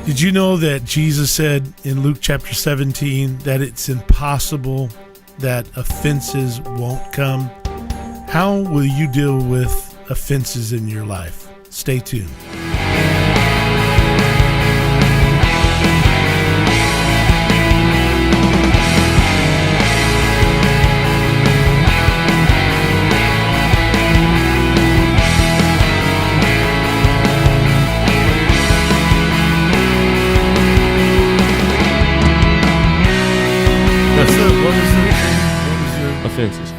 Did you know that Jesus said in Luke chapter 17 that it's impossible that offenses won't come? How will you deal with offenses in your life? Stay tuned. Offenses.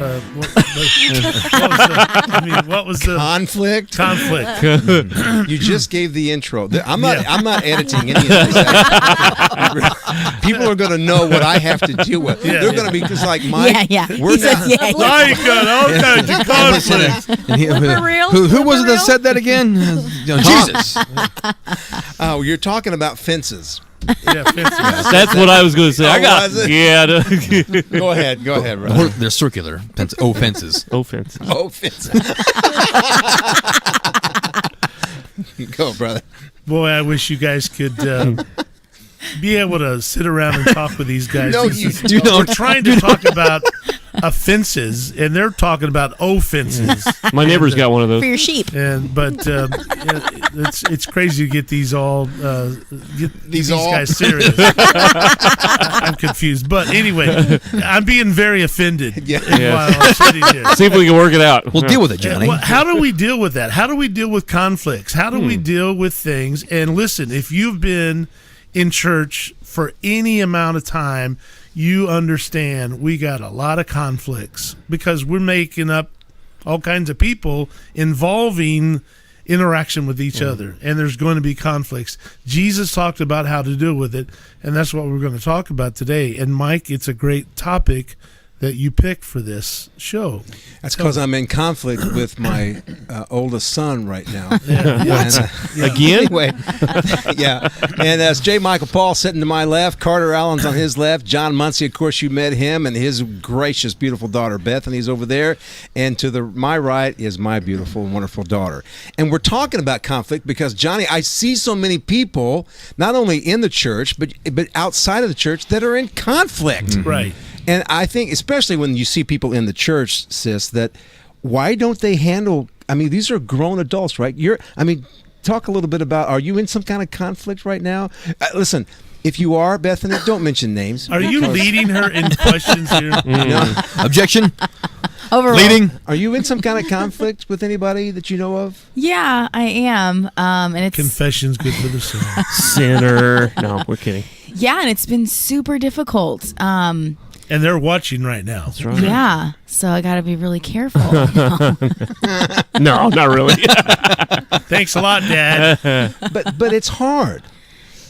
What was the conflict? Conflict. You just gave the intro. I'm not editing any of this. People are going to know what I have to deal with. They're going to be just like Mike. We're not. Mike got all kinds of conflicts. For real? Who was it that said that again? Jesus. Oh, you're talking about fences. Yeah, fences. That's what I was going to say. I got was it? yeah. Go ahead, brother. They're circular. Fences. Offenses. Go, brother. Boy, I wish you guys could be able to sit around and talk with these guys. No, you do We're trying to talk about offenses, and they're talking about offenses. My neighbor's got one of those. For your sheep. But it's crazy to get these these guys serious. I'm confused, but anyway, I'm being very offended while I'm sitting here. See if we can work it out. We'll deal with it, Johnny. How do we deal with that? How do we deal with conflicts? How do we deal with things? And listen, if you've been in church for any amount of time, you understand we got a lot of conflicts because we're making up all kinds of people involving interaction with each other, and there's going to be conflicts. Jesus talked about how to deal with it, and that's what we're going to talk about today. And Mike, it's a great topic that you picked for this show. That's because I'm in conflict with my oldest son right now. Again? Anyway, yeah. And that's J. Michael Paul sitting to my left, Carter Allen's on his left, John Muncie, of course, you met him, and his gracious, beautiful daughter, Bethany's over there. And to my right is my beautiful and wonderful daughter. And we're talking about conflict because, Johnny, I see so many people, not only in the church, but outside of the church, that are in conflict. Mm-hmm. Right. And I think, especially when you see people in the church, sis, that why don't they handle? I mean, these are grown adults, right? Talk a little bit about. Are you in some kind of conflict right now? Listen, if you are, Bethany, don't mention names. Are you leading her in questions here? No. Objection. Overruled. Leading. Are you in some kind of conflict with anybody that you know of? Yeah, I am. And it's Confession's good for the soul. Sinner. No, we're kidding. Yeah, and it's been super difficult. And they're watching right now. That's right. Yeah, so I got to be really careful. No, not really. Thanks a lot, Dad. But it's hard.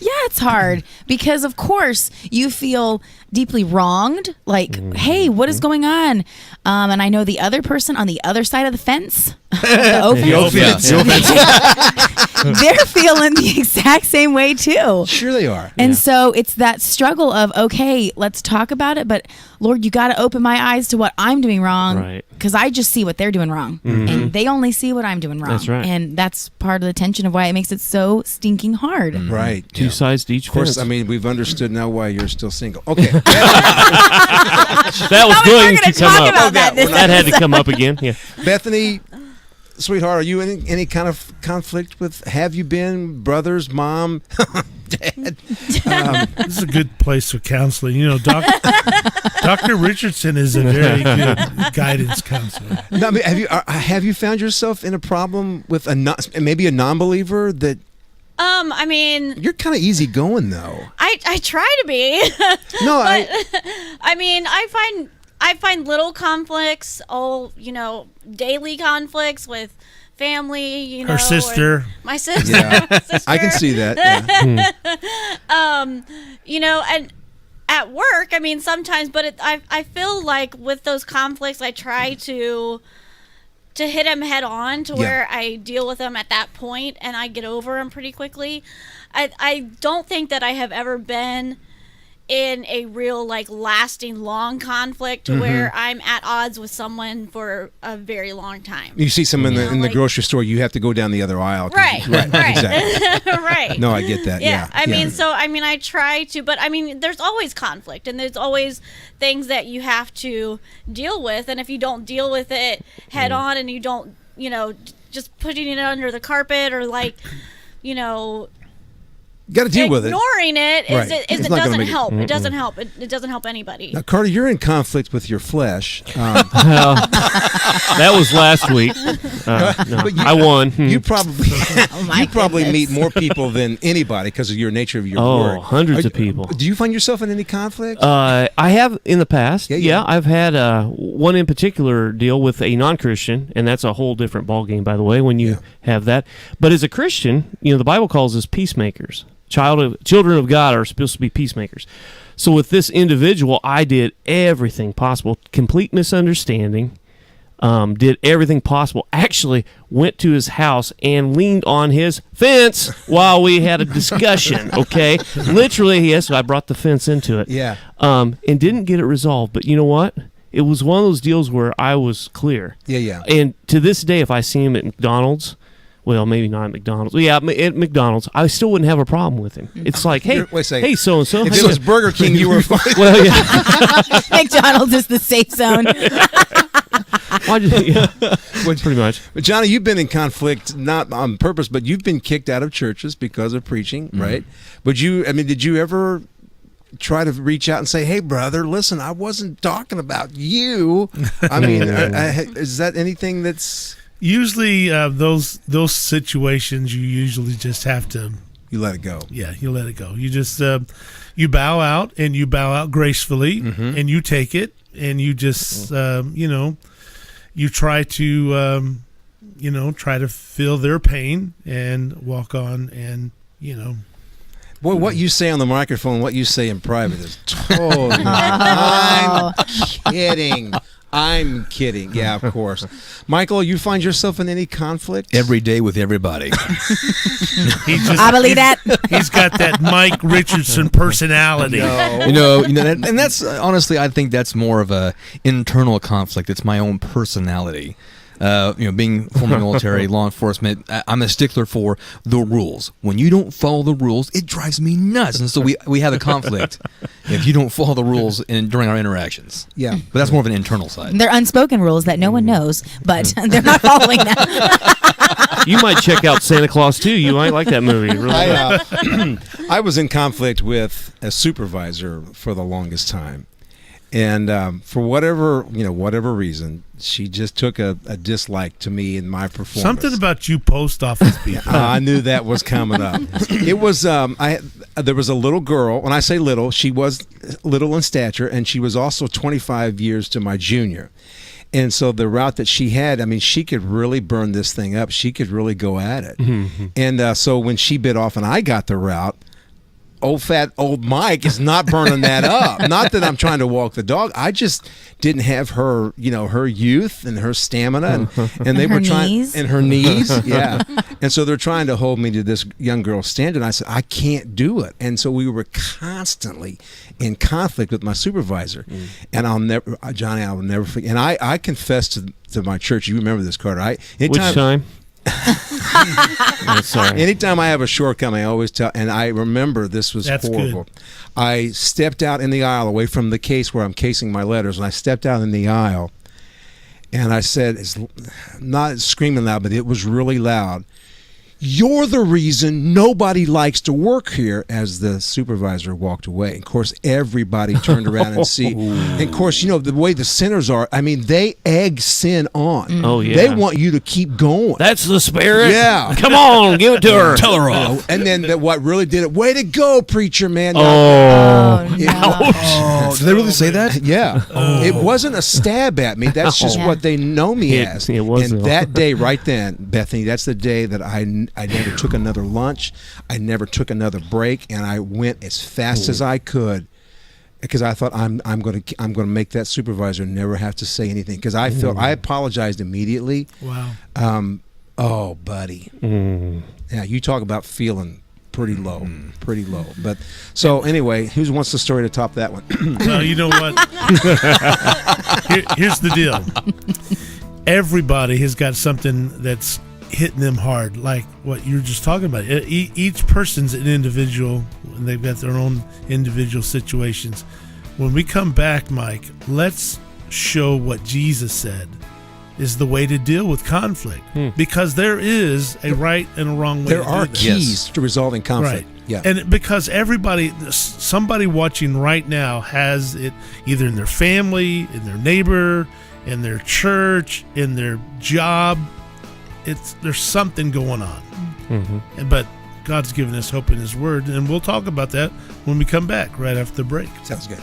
Yeah, it's hard because, of course, you feel deeply wronged. Like, hey, what is going on? And I know the other person on the other side of the fence, the offense, they're feeling the exact same way too. Sure they are. And so it's that struggle of, okay, let's talk about it, but Lord, you got to open my eyes to what I'm doing wrong, because I just see what they're doing wrong, and they only see what I'm doing wrong. That's right. And that's part of the tension of why it makes it so stinking hard. Right. Two sides to each Of course, fence. I mean, we've understood now why you're still single. Okay. That was going to come up. About that Had to come up again. Yeah. Bethany, sweetheart, are you in any kind of conflict with, have you been, brothers, mom, dad? This is a good place for counseling. You know, Dr. Richardson is a very good guidance counselor. No, I mean, have you found yourself in a problem with maybe a non-believer that? I mean, you're kind of easygoing though. I try to be. No, but, I mean, I find little conflicts, daily conflicts with family, Her sister. My sister. Yeah. sister. I can see that. Yeah. And at work, I mean, sometimes, but I feel like with those conflicts, I try to hit them head on to where I deal with them at that point and I get over them pretty quickly. I don't think that I have ever been in a real like lasting long conflict to where I'm at odds with someone for a very long time. You see someone in the like- grocery store, you have to go down the other aisle. Right. Exactly. Right. No, I get that. Yeah. I mean, so I mean, I try to, but I mean, there's always conflict, and there's always things that you have to deal with, and if you don't deal with it head on, and you don't, just putting it under the carpet or like, got to deal with it. ignoring it Right. it It's not gonna doesn't make it- help. It doesn't help. It doesn't help anybody. Now, Carter, you're in conflict with your flesh. Well, that was last week. No, But you- I won. You probably my you probably goodness. meet more people than anybody because of your nature of your Oh, work. hundreds of people. Do you find yourself in any conflict? I have in the past. Yeah. I've had one in particular deal with a non-Christian, and that's a whole different ballgame, by the way, when you have that. But as a Christian, the Bible calls us peacemakers. Children of God are supposed to be peacemakers. So with this individual, I did everything possible. Complete misunderstanding. Did everything possible. Actually went to his house and leaned on his fence while we had a discussion. Okay, literally, yes, I brought the fence into it. Yeah. And didn't get it resolved. But you know what? It was one of those deals where I was clear. Yeah. And to this day, if I see him at McDonald's, well, maybe not at McDonald's. Yeah, at McDonald's, I still wouldn't have a problem with him. It's like, hey, Wait a second. hey, so and so. If it was Burger King, you were fine. well, yeah. McDonald's is the safe zone. Pretty much. But Johnny, you've been in conflict not on purpose, but you've been kicked out of churches because of preaching, right? But did you ever try to reach out and say, "Hey, brother, listen, I wasn't talking about you"? I mean, is that anything that's Usually, those situations, you usually just have to. you let it go? Yeah, you let it go. You just you bow out, and you bow out gracefully, and you take it, and you just you try to try to feel their pain and walk on, and Boy, what you say on the microphone, what you say in private is totally. I'm kidding. I'm kidding. Yeah, of course. Michael, you find yourself in any conflict? Every day with everybody. I believe that. He's got that Mike Richardson personality. And that's honestly, I think that's more of a internal conflict. It's my own personality. Being former military, law enforcement, I'm a stickler for the rules. When you don't follow the rules, it drives me nuts. And so we have a conflict if you don't follow the rules during our interactions. Yeah. But that's more of an internal side. They're unspoken rules that no one knows, but they're not following them. You might check out Santa Claus 2. You might like that movie. Really. I was in conflict with a supervisor for the longest time. And for whatever reason, she just took a dislike to me and my performance. Something about you post office people. I knew that was coming up. It was there was a little girl. When I say little, she was little in stature, and she was also 25 years to my junior. And so the route that she had, she could really burn this thing up. She could really go at it. And so when she bit off and I got the route, old Mike is not burning that up. Not that I'm trying to walk the dog. I just didn't have her, her youth and her stamina, and they were trying, and her knees, yeah. And so they're trying to hold me to this young girl's standard. And I said, I can't do it. And so we were constantly in conflict with my supervisor. And I'll never forget. And I confessed to my church. You remember this, Carter? Which time? Sorry. Anytime I have a shortcoming, I always tell, and I remember this was horrible. Good. I stepped out in the aisle away from the case where I'm casing my letters, and I stepped out in the aisle, and I said, it's not screaming loud, but it was really loud, "You're the reason nobody likes to work here," as the supervisor walked away. Of course, everybody turned around and see. And of course, the way the sinners are, they egg sin on. Oh, yeah. They want you to keep going. That's the spirit. Yeah. Come on, give it to her. Tell her off. And then what really did it, way to go, preacher man. Oh. Oh, did they really say that? Yeah. It wasn't a stab at me. That's just what they know me as. It was, and though. that day right then, Bethany, that's the day that I never took another lunch. I never took another break, and I went as fast as I could because I thought I'm going to make that supervisor never have to say anything, because I felt I apologized immediately. Wow. Oh, buddy. Yeah, you talk about feeling pretty low, But so anyway, who wants the story to top that one? Well, you know what? Here's the deal. Everybody has got something that's hitting them hard, like what you're just talking about. Each person's an individual, and they've got their own individual situations. When we come back, Mike, let's show what Jesus said is the way to deal with conflict, because there is a right and a wrong way. There to are do that. keys to resolving conflict. Right. Yeah. And because somebody watching right now has it either in their family, in their neighbor, in their church, in their job. There's something going on. But God's given us hope in His Word, and we'll talk about that when we come back right after the break. Sounds good.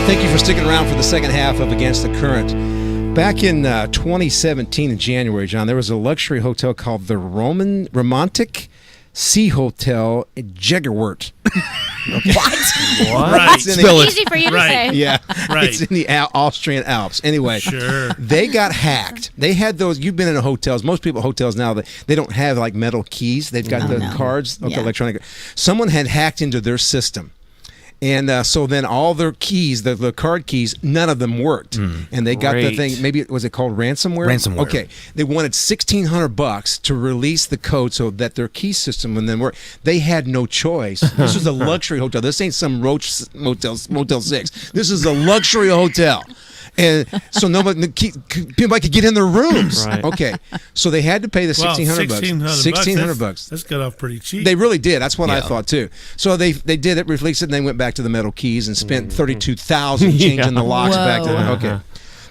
Thank you for sticking around for the second half of Against the Current. Back in 2017 in January, John, there was a luxury hotel called the Romantic Sea Hotel in Jeggerwort. What? Right. Easy for you to say. Yeah, Right. It's in the Austrian Alps. Anyway, Sure. they got hacked. They had those. You've been in hotels. Most people hotels now they don't have like metal keys. They've got the cards, Yeah. electronic. Someone had hacked into their system. And so then all their keys, the card keys, none of them worked. And they got the Great. thing, maybe, was it called ransomware? Ransomware. Okay. They wanted $1,600 to release the code so that their key system would then work. They had no choice. This was a luxury hotel. This ain't some Roach Motel 6. This is a luxury hotel. And so nobody could get in their rooms. Right. Okay. So they had to pay the $1,600. $1,600. That's got off pretty cheap. They really did. That's what I Yeah. thought too. So they did it, released it, and they went back to the metal keys and spent $32,000 changing the locks back to them. Okay.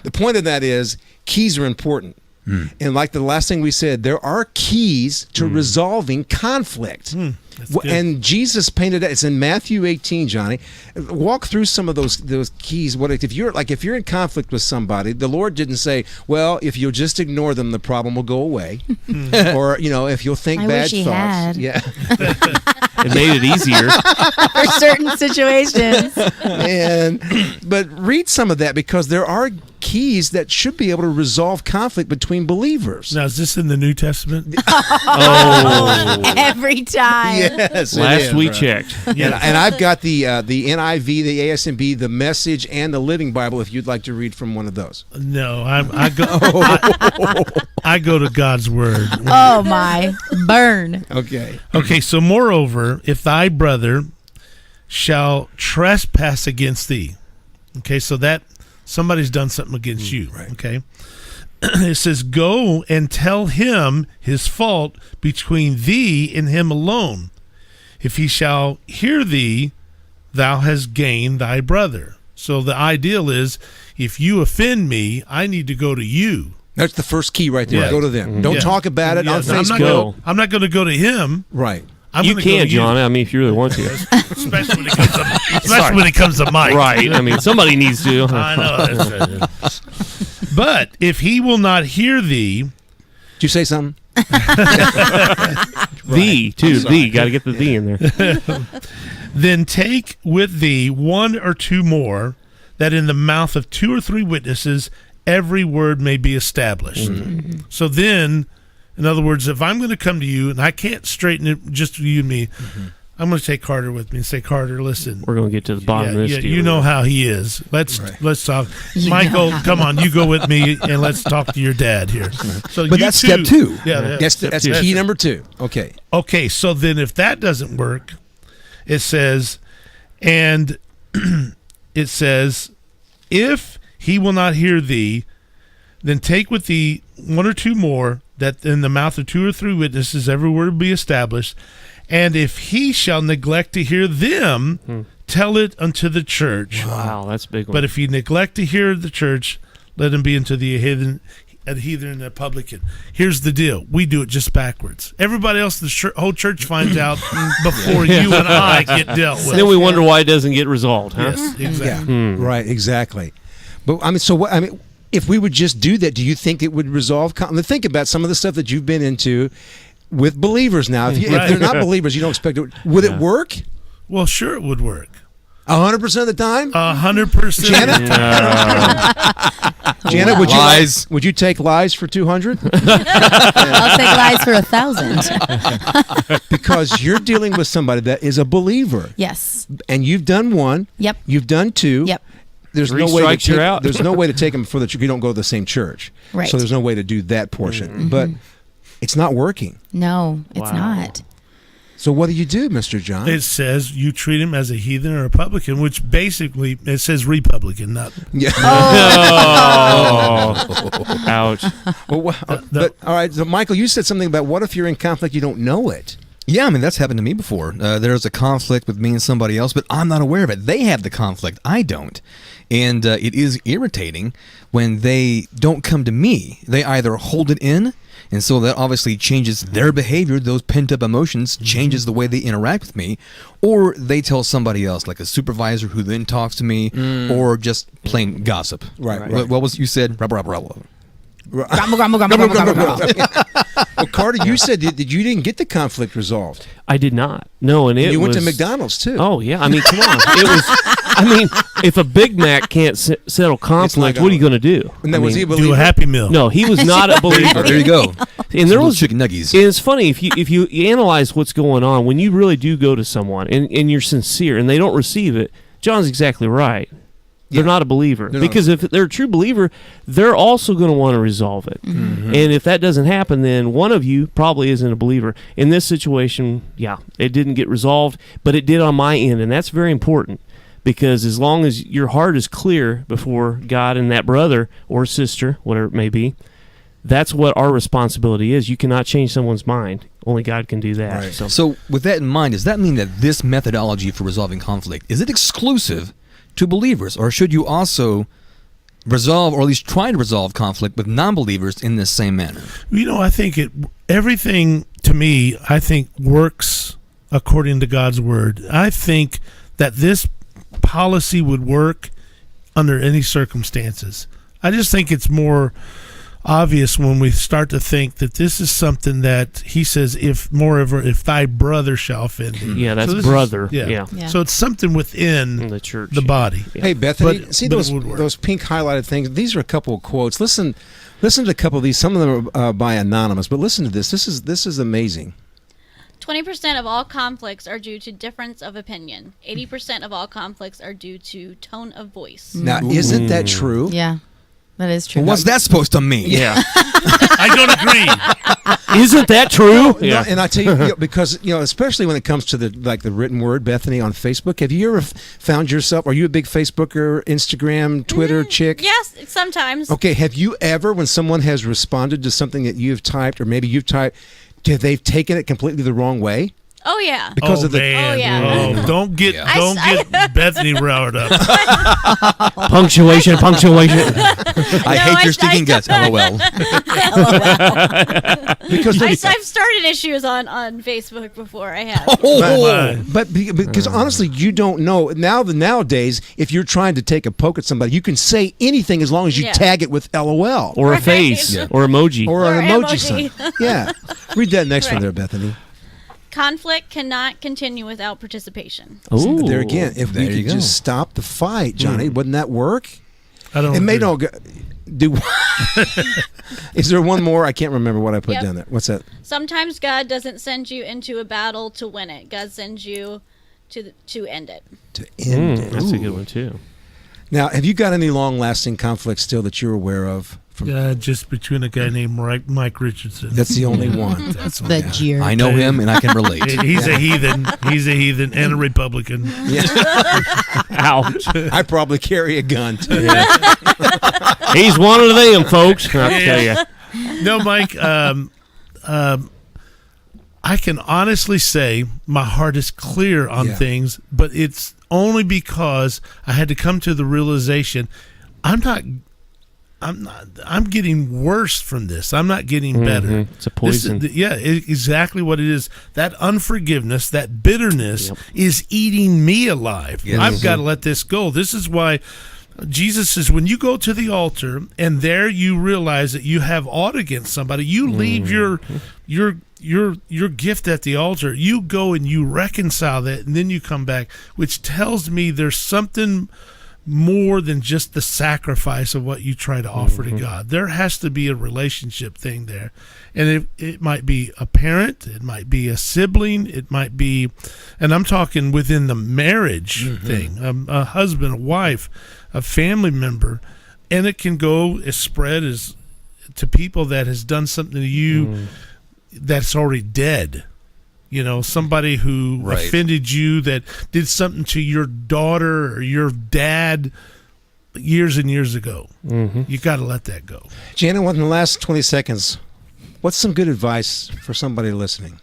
The point of that is keys are important. And like the last thing we said, there are keys to resolving conflict. good. And Jesus painted it. It's in Matthew 18, Johnny. Walk through some of those keys. What if you're in conflict with somebody? The Lord didn't say, "Well, if you'll just ignore them, the problem will go away," or if you'll think I bad wish he thoughts. had. Yeah. It made it easier. For certain situations. But read some of that, because there are keys that should be able to resolve conflict between believers. Now, is this in the New Testament? Oh, Every time. Yes, it last is, we right. checked. And I've got the NIV, the ASMB, the Message, and the Living Bible. If you'd like to read from one of those. No, I go to God's Word. Oh my. Burn. Okay. Okay, so moreover, if thy brother shall trespass against thee. Okay, so that somebody's done something against you. right. Okay. It says, go and tell him his fault between thee and him alone. If he shall hear thee, thou hast gained thy brother. So the ideal is, if you offend me, I need to go to you. That's the first key right there. Yeah. Go to them. Don't Yeah. talk about it on Yeah, Facebook. I'm not going to go to him. Right. I'm You gonna go can, to you. John. I mean, if you really want to. Especially when it comes to Mike. Right. I mean, somebody needs to. I know. That's right. But if he will not hear thee, Did you say something? Thee, too. Thee. Got to get the thee in there. then take with thee one or two more, that in the mouth of two or three witnesses every word may be established. So then, in other words, if I'm going to come to you and I can't straighten it just you and me, I'm going to take Carter with me and say, Carter, listen. We're going to get to the bottom of this deal. You know how he is. Let's talk. Michael, come on, you go with me and let's talk to your dad here. So But that's step 2. Yeah, That's key number 2. Okay. Okay, so then if that doesn't work, it says, and it says, if he will not hear thee, then take with thee 1 or 2 more, that in the mouth of 2 or 3 witnesses every word be established. And if he shall neglect to hear them, tell it unto the church. Wow, that's a big one. But if he neglect to hear the church, let him be unto the heathen and the publican. Here's the deal. We do it just backwards. Everybody else, the whole church finds out before you and I get dealt with. Then we wonder why it doesn't get resolved, huh? Yes, exactly. Yeah. Right, exactly. But I mean, so what? I mean, if we would just do that, do you think it would resolve? Think about some of the stuff that you've been into with believers now. If they're not believers, you don't expect it. Would it work? Well, sure, it would work. 100% of the time? 100%. Janet? Janet, would you take lies for 200? I'll take lies for 1,000. Because you're dealing with somebody that is a believer. Yes. And you've done 1. Yep. You've done 2. Yep. There's 3 no way to strikes, you're out. There's no way to take them for the you don't go to the same church. Right. So there's no way to do that portion. But it's not working. No, it's Wow. not. So what do you do, Mr. John? It says you treat him as a heathen or a publican, which basically it says Republican, not. Yeah. Oh. Ouch. Well, but all right. So Michael, you said something about what if you're in conflict, you don't know it. Yeah, I mean, that's happened to me before. There's a conflict with me and somebody else, but I'm not aware of it. They have the conflict. I don't. And it is irritating when they don't come to me. They either hold it in, and so that obviously changes their behavior. Those pent-up emotions changes the way they interact with me, or they tell somebody else, like a supervisor who then talks to me, or just plain gossip. Right. What was you said? Rubber. Grumble, grumble, grumble, grumble, grumble. Well, Carter, you said that you didn't get the conflict resolved. I did not. No, and You went to McDonald's too. Oh yeah, I mean, come on. It was. I mean, if a Big Mac can't settle conflict, what are you going to do? And then was he a Do a believer? Happy Meal. No, he was not a believer. There you go. And there was chicken nuggies. And it's funny if you analyze what's going on when you really do go to someone and you're sincere and they don't receive it. John's exactly right. They're not a believer. Because if they're a true believer, they're also going to want to resolve it. And if that doesn't happen, then one of you probably isn't a believer. In this situation, yeah, it didn't get resolved, but it did on my end, and that's very important. Because as long as your heart is clear before God and that brother or sister, whatever it may be, that's what our responsibility is. You cannot change someone's mind. Only God can do that. Right. So with that in mind, does that mean that this methodology for resolving conflict, is it exclusive to believers, or should you also resolve, or at least try to resolve conflict with non-believers in this same manner? You know, I think everything to me, I think works according to God's word. I think that this policy would work under any circumstances. I just think it's more obvious when we start to think that this is something that he says, if thy brother shall offend thee. Yeah, that's So this brother. is- Yeah. Yeah. So it's something within The church. the body. Yeah. Hey, Bethany, But- see but those it would work. those pink highlighted things? These are a couple of quotes. Listen to a couple of these. Some of them are by anonymous, but listen to this. This is amazing. 20% of all conflicts are due to difference of opinion. 80% of all conflicts are due to tone of voice. Now, isn't that true? Yeah, that is true. Well, what's that supposed to mean? Yeah. I don't agree. Isn't that true? No, and I tell you, because especially when it comes to the written word, Bethany, on Facebook. Have you ever found yourself? Are you a big Facebooker, Instagram, Twitter chick? Yes, sometimes. Okay. Have you ever, when someone has responded to something that you've typed, or maybe you've typed, have they taken it completely the wrong way? Oh, yeah. Because of the man. Oh, yeah. Oh, don't get Bethany riled up. Punctuation. I hate your stinking guts. LOL. because I've started issues on Facebook before. I have. Because honestly, you don't know nowadays. If you're trying to take a poke at somebody, you can say anything as long as you Yeah. tag it with LOL Or a Right. face. Yeah. Or emoji. or an Or emoji emoji. sign. Yeah, read that next one Right. there, Bethany. Conflict cannot continue without participation. Ooh. But there again, if we There you could go. just stop the fight, Johnny, wouldn't that work? I don't. It may agree. not go, do. Is there one more? I can't remember what I put Yep. down there. What's that? Sometimes God doesn't send you into a battle to win it. God sends you to end it. To end it. That's a Ooh. good one too. Now, have you got any long-lasting conflicts still that you're aware of? Just between a guy named Mike Richardson. That's the only one. That's all. The jerk. I know him, and I can relate. He's a heathen. He's a heathen and a Republican. Ouch. I probably carry a gun too. He's one of them, folks. I'll tell you. No, Mike. I can honestly say my heart is clear on Yeah. things, but it's only because I had to come to the realization I'm getting worse from this. I'm not getting better. It's a poison. Exactly what it is. That unforgiveness, that bitterness is eating me alive. Yes. I've got to let this go. This is why Jesus says when you go to the altar and there you realize that you have aught against somebody, you leave your gift at the altar. You go and you reconcile that, and then you come back, which tells me there's something more than just the sacrifice of what you try to offer to God. There has to be a relationship thing there. And it might be a parent, it might be a sibling, it might be, and I'm talking within the marriage thing, a husband, a wife, a family member, and it can go as spread as to people that has done something to you that's already dead. You know, somebody who Right. offended you, that did something to your daughter or your dad years and years ago. You got to let that go. Jana, in the last 20 seconds, what's some good advice for somebody listening?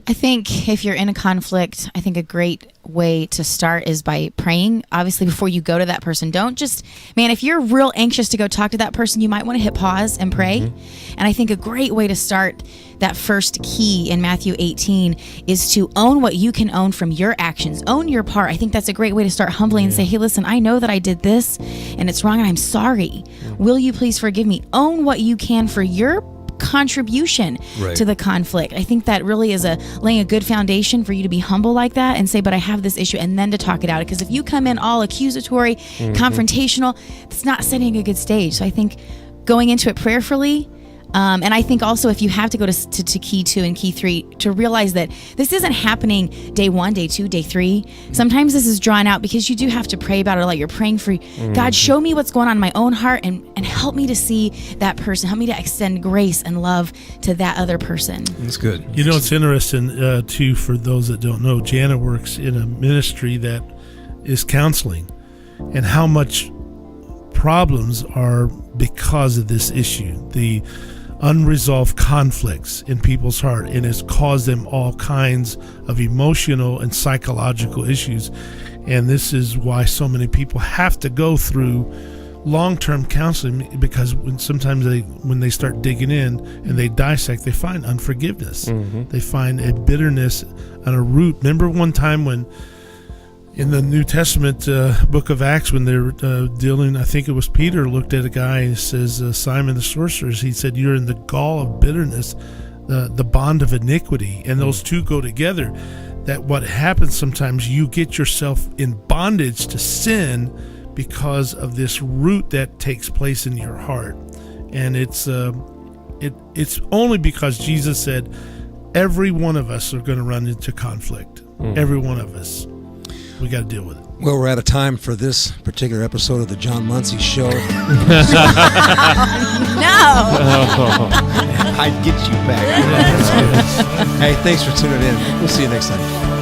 I think if you're in a conflict, I think a great way to start is by praying. Obviously, before you go to that person, don't just, man, if you're real anxious to go talk to that person, you might want to hit pause and pray. And I think a great way to start that first key in Matthew 18 is to own what you can own from your actions. Own your part. I think that's a great way to start humbly and say, hey, listen, I know that I did this and it's wrong and I'm sorry. Will you please forgive me? Own what you can for your contribution Right. to the conflict. I think that really is laying a good foundation for you to be humble like that and say, but I have this issue, and then to talk it out. Because if you come in all accusatory, confrontational, it's not setting a good stage. So I think going into it prayerfully, and I think also if you have to go to key 2 and key 3 to realize that this isn't happening day 1, day 2, day 3. Sometimes this is drawn out because you do have to pray about it. Like you're praying for God, show me what's going on in my own heart and help me to see that person. Help me to extend grace and love to that other person. That's good. You know, it's interesting, too, for those that don't know, Jana works in a ministry that is counseling, and how much problems are because of this issue. The unresolved conflicts in people's heart, and it's caused them all kinds of emotional and psychological issues. And this is why so many people have to go through long-term counseling, because when they start digging in and they dissect, they find unforgiveness. They find a bitterness and a root. Remember one time when in the New Testament book of Acts, when they're dealing, I think it was Peter looked at a guy and says, Simon the sorcerer, he said, you're in the gall of bitterness, the bond of iniquity. And those two go together. That what happens sometimes, you get yourself in bondage to sin because of this root that takes place in your heart. And it's only because Jesus said every one of us are going to run into conflict. Every one of us. We got to deal with it. Well, we're out of time for this particular episode of the John Muncie Show. No. I'd get you back. Hey, thanks for tuning in. We'll see you next time.